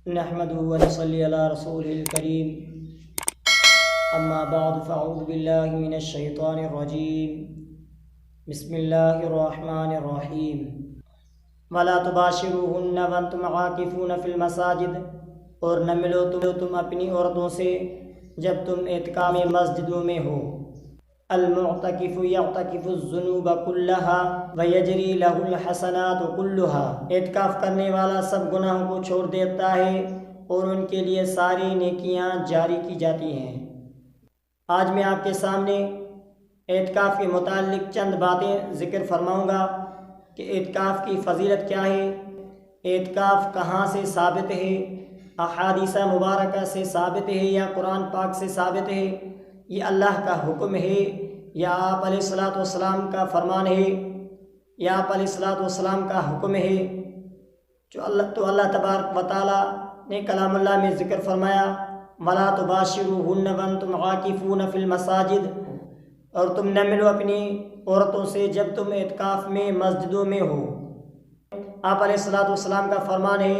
نحمده ونصلي على رسوله الكريم اما بعد فاعوذ بالله من الشیطان الرجیم بسم اللہ الرحمن الرحیم ولا تباشروهن وانتم عاکفون فی المساجد، اور نہ ملو تم اپنی عورتوں سے جب تم اعتکاف میں مسجدوں میں ہو۔ المعتکف یعتکف الذنوب کلها ویجری له الحسنات کلها، اعتکاف کرنے والا سب گناہوں کو چھوڑ دیتا ہے اور ان کے لیے ساری نیکیاں جاری کی جاتی ہیں۔ آج میں آپ کے سامنے اعتکاف کے متعلق چند باتیں ذکر فرماؤں گا کہ اعتکاف کی فضیلت کیا ہے، اعتکاف کہاں سے ثابت ہے، احادیث مبارکہ سے ثابت ہے یا قرآن پاک سے ثابت ہے، یہ اللہ کا حکم ہے یا آپ علیہ الصلاۃ والسلام کا فرمان ہے یا آپ علیہ الصلاۃ والسلام کا حکم ہے۔ تو اللہ تبارک و تعالیٰ نے کلام اللہ میں ذکر فرمایا وَلَا تُبَاشِرُوهُنَّ وَأَنْتُمْ عَاكِفُونَ فِي الْمَسَاجِدِ، اور تم نہ ملو اپنی عورتوں سے جب تم اعتکاف میں مسجدوں میں ہو۔ آپ علیہ الصلاۃ والسلام کا فرمان ہے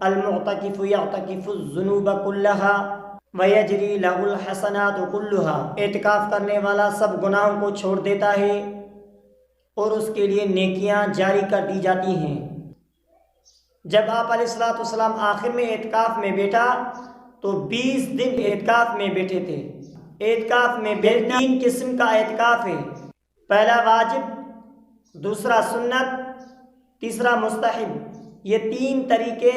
المعتکف یعتکف الذنوب کلها ویجری له الحسنات کلها، اعتکاف کرنے والا سب گناہوں کو چھوڑ دیتا ہے اور اس کے لیے نیکیاں جاری کر دی جاتی ہیں۔ جب آپ علیہ الصلاۃ والسلام آخر میں اعتکاف میں بیٹھا تو 20 دن اعتکاف میں بیٹھے تھے۔ اعتکاف میں بیٹھنا 3 قسم کا اعتکاف ہے، پہلا واجب، دوسرا سنت، تیسرا مستحب۔ یہ 3 طریقے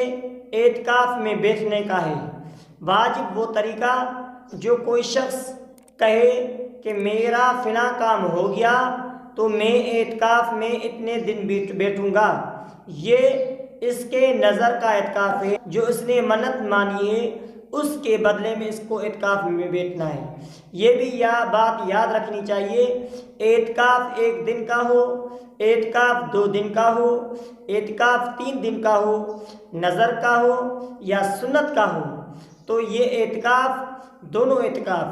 اعتکاف میں بیٹھنے کا ہے۔ واجب وہ طریقہ جو کوئی شخص کہے کہ میرا فلاں کام ہو گیا تو میں اعتکاف میں اتنے دن بیٹھوں گا، یہ اس کے نظر کا اعتکاف ہے۔ جو اس نے منت مانی ہے اس کے بدلے میں اس کو اعتکاف میں بیٹھنا ہے۔ یہ بھی بات یاد رکھنی چاہیے، اعتکاف 1 دن کا ہو، اعتکاف 2 دن کا ہو، اعتکاف 3 دن کا ہو، نظر کا ہو یا سنت کا ہو، تو یہ اعتکاف دونوں اعتکاف،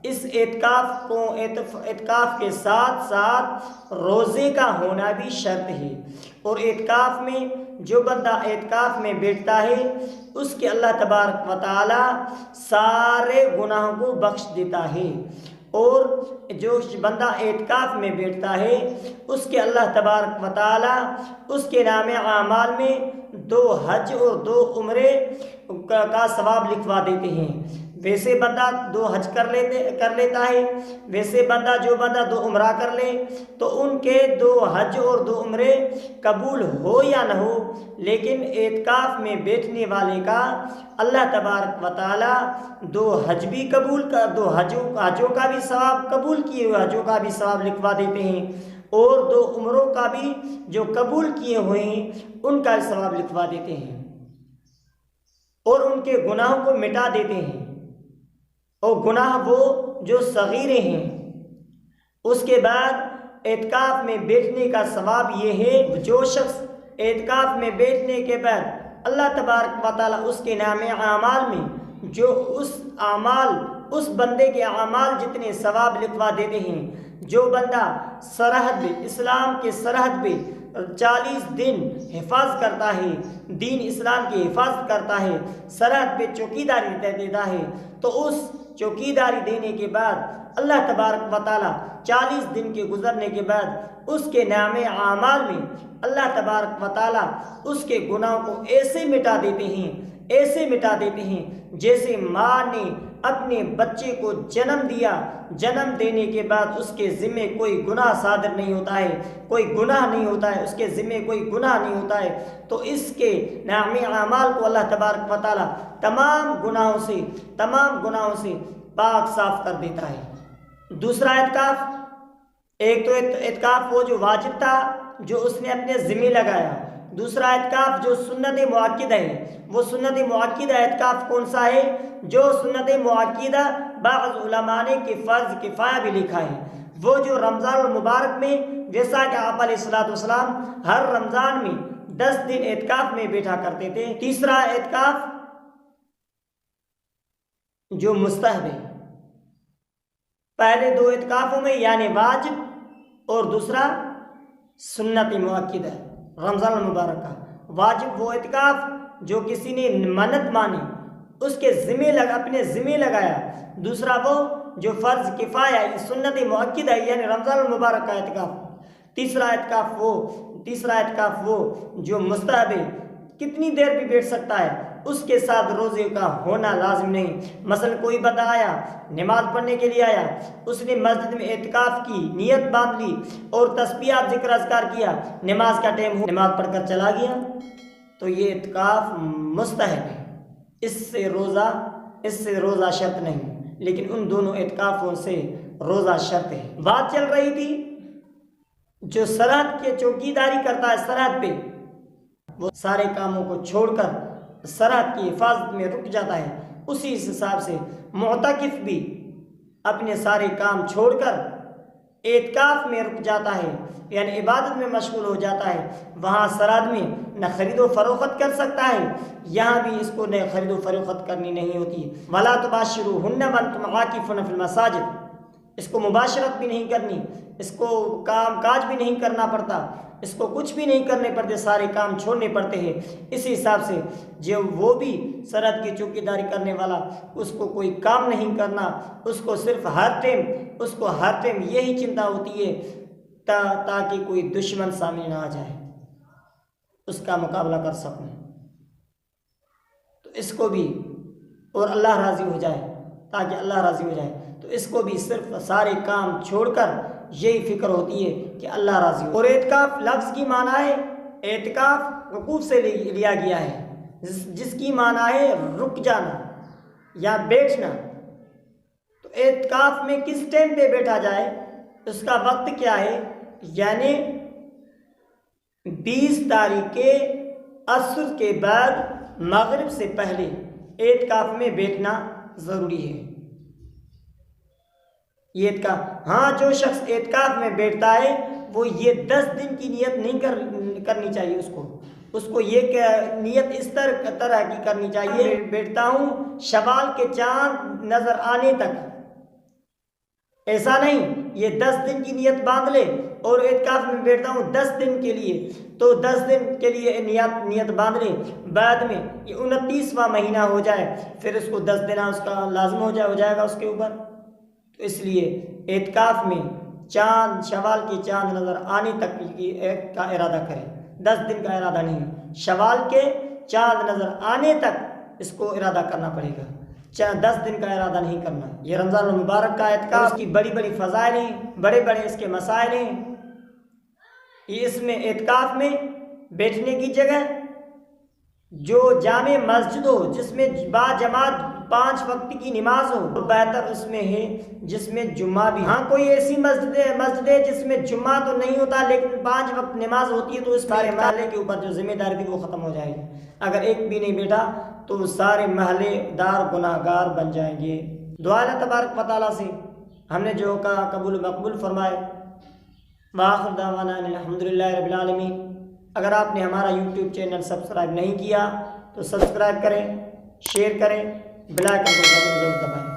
اس اعتکاف کے ساتھ ساتھ روزے کا ہونا بھی شرط ہے۔ اور اعتکاف میں جو بندہ اعتکاف میں بیٹھتا ہے اس کے اللہ تبارک و تعالی سارے گناہوں کو بخش دیتا ہے، اور جو بندہ اعتکاف میں بیٹھتا ہے اس کے اللہ تبارک و تعالی اس کے نام اعمال میں 2 حج اور 2 عمرے کا ثواب لکھوا دیتے ہیں۔ ویسے بندہ 2 حج کر لیتا ہے، ویسے جو بندہ 2 عمرہ کر لے تو ان کے 2 حج اور 2 عمرے قبول ہو یا نہ ہو، لیکن اعتکاف میں بیٹھنے والے کا اللہ تبارک و تعالی 2 حج بھی قبول کر 2 حجوں کا بھی ثواب، قبول کیے ہوئے حجوں کا بھی ثواب لکھوا دیتے ہیں، اور 2 عمروں کا بھی جو قبول کیے ہوئے ہیں ان کا ثواب لکھوا دیتے ہیں، اور ان کے گناہوں کو مٹا دیتے ہیں۔ اور گناہ وہ جو صغیرے ہیں۔ اس کے بعد اعتکاف میں بیٹھنے کا ثواب یہ ہے، جو شخص اعتکاف میں بیٹھنے کے بعد اللہ تبارک و تعالیٰ اس کے نام اعمال میں جو اس بندے کے اعمال جتنے ثواب لکھوا دیتے ہیں۔ جو بندہ سرحد پہ، اسلام کے سرحد پہ 40 دن حفاظت کرتا ہے، دین اسلام کی حفاظت کرتا ہے، سرحد پہ چوکیداری دیتا ہے، تو اس چوکیداری دینے کے بعد اللہ تبارک و تعالیٰ 40 دن کے گزرنے کے بعد اس کے نام اعمال میں اللہ تبارک و تعالیٰ اس کے گناہوں کو ایسے مٹا دیتے ہیں جیسے ماں نے اپنے بچے کو جنم دیا، جنم دینے کے بعد اس کے ذمے کوئی گناہ صادر نہیں ہوتا ہے، کوئی گناہ نہیں ہوتا ہے، اس کے ذمے کوئی گناہ نہیں ہوتا ہے، تو اس کے نام اعمال کو اللہ تبارک و تعالیٰ تمام گناہوں سے پاک صاف کر دیتا ہے۔ دوسرا اعتکاف، ایک تو اعتکاف وہ جو واجب تھا جو اس نے اپنے ذمے لگایا، دوسرا اعتکاف جو سنت مؤکدہ ہے۔ وہ سنت مؤکدہ اعتکاف کون سا ہے؟ جو سنت مؤکدہ بعض علماء نے کہ فرض کفایہ بھی لکھا ہے، وہ جو رمضان المبارک میں، جیسا کہ آپ علیہ الصلوۃ والسلام ہر رمضان میں 10 دن اعتکاف میں بیٹھا کرتے تھے۔ تیسرا اعتکاف جو مستحب ہے، پہلے 2 اعتکافوں میں یعنی واجب اور دوسرا سنت مؤکدہ رمضان المبارک کا۔ واجب وہ اعتکاف جو کسی نے منت مانی اس کے اپنے ذمے لگایا، دوسرا وہ جو فرض کفایہ سنت مؤکدہ ہے یعنی رمضان المبارک کا اعتکاف، تیسرا اعتکاف وہ جو مستحب ہے، کتنی دیر بھی بیٹھ سکتا ہے، اس کے ساتھ روزے کا ہونا لازم نہیں۔ مثلا کوئی بندہ آیا، نماز پڑھنے کے لیے آیا، اس نے مسجد میں اعتکاف کی نیت باندھ لی اور تسبیحات ذکر اذکار کیا، نماز کا ٹائم ہو نماز پڑھ کر چلا گیا تو یہ اعتکاف مستحب ہے، اس سے روزہ شرط نہیں، لیکن ان دونوں اعتکافوں سے روزہ شرط ہے۔ بات چل رہی تھی جو سرحد کے چوکیداری کرتا ہے، سرحد پہ وہ سارے کاموں کو چھوڑ کر سرحد کی حفاظت میں رک جاتا ہے، اسی حساب سے معتکف بھی اپنے سارے کام چھوڑ کر اعتکاف میں رک جاتا ہے، یعنی عبادت میں مشغول ہو جاتا ہے۔ وہاں سرحد میں نہ خرید و فروخت کر سکتا ہے، یہاں بھی اس کو نہ خرید و فروخت کرنی نہیں ہوتی۔ وَلَا تُبَاشِرُوهُنَّ وَأَنْتُمْ عَاكِفُونَ فِي الْمَسَاجِدِ، اس کو مباشرت بھی نہیں کرنی، اس کو کام کاج بھی نہیں کرنا پڑتا، اس کو کچھ بھی نہیں کرنے پڑتے، سارے کام چھوڑنے پڑتے ہیں۔ اسی حساب سے جو وہ بھی سرحد کی چوکیداری کرنے والا، اس کو کوئی کام نہیں کرنا، اس کو صرف ہر ٹائم یہی چنتا ہوتی ہے تاکہ کوئی دشمن سامنے نہ آ جائے، اس کا مقابلہ کر سکوں، تو اس کو بھی، اور اللہ راضی ہو جائے، تاکہ اللہ راضی ہو جائے، تو اس کو بھی صرف سارے کام چھوڑ کر یہی فکر ہوتی ہے کہ اللہ راضی ہو۔ اور اعتکاف لفظ کی معنی ہے، اعتکاف وقوف سے لیا گیا ہے، جس کی معنی ہے رک جانا یا بیٹھنا۔ تو اعتکاف میں کس ٹائم پہ بیٹھا جائے، اس کا وقت کیا ہے، یعنی 20 تاریخ کے عصر کے بعد مغرب سے پہلے اعتکاف میں بیٹھنا ضروری ہے۔ یہ اعتکاف، ہاں جو شخص اعتکاف میں بیٹھتا ہے وہ یہ 10 دن کی نیت نہیں کرنی چاہیے، اس کو یہ نیت اس طرح کی کرنی چاہیے، بیٹھتا ہوں شوال کے چاند نظر آنے تک، ایسا نہیں یہ 10 دن کی نیت باندھ لے اور اعتکاف میں بیٹھتا ہوں 10 دن کے لیے، تو 10 دن کے لیے نیت باندھ لے، بعد میں یہ 29واں مہینہ ہو جائے پھر اس کو 10 دن اس کا لازم ہو جائے گا اس کے اوپر۔ تو اس لیے اعتکاف میں شوال کی چاند نظر آنے تک کا ارادہ کرے، 10 دن کا ارادہ نہیں، شوال کے چاند نظر آنے تک اس کو ارادہ کرنا پڑے گا، 10 دن کا ارادہ نہیں کرنا۔ یہ رمضان المبارک کا اعتکاف، اس کی بڑی بڑی فضائل ہیں، بڑے اس کے مسائل ہیں۔ یہ اس میں اعتکاف میں بیٹھنے کی جگہ جو جامع مسجد ہو، جس میں با جماعت 5 وقت کی نماز ہو، بہتر اس میں ہے جس میں جمعہ بھی، ہاں کوئی ایسی مسجد ہے جس میں جمعہ تو نہیں ہوتا لیکن 5 وقت نماز ہوتی ہے، تو اس سارے محلے کے اوپر جو ذمہ داری تھی وہ ختم ہو جائے گی۔ اگر ایک بھی نہیں بیٹھا تو سارے محلے دار گناہ گار بن جائیں گے۔ دعا اللہ تبارک و تعالیٰ سے ہم نے جو کہا قبول مقبول فرمائے۔ وآخر دعوانا الحمدللہ رب العالمین۔ اگر آپ نے ہمارا یوٹیوب چینل سبسکرائب نہیں کیا تو سبسکرائب کریں، شیئر کریں، بیل آئیکن کو ضرور دبائیں۔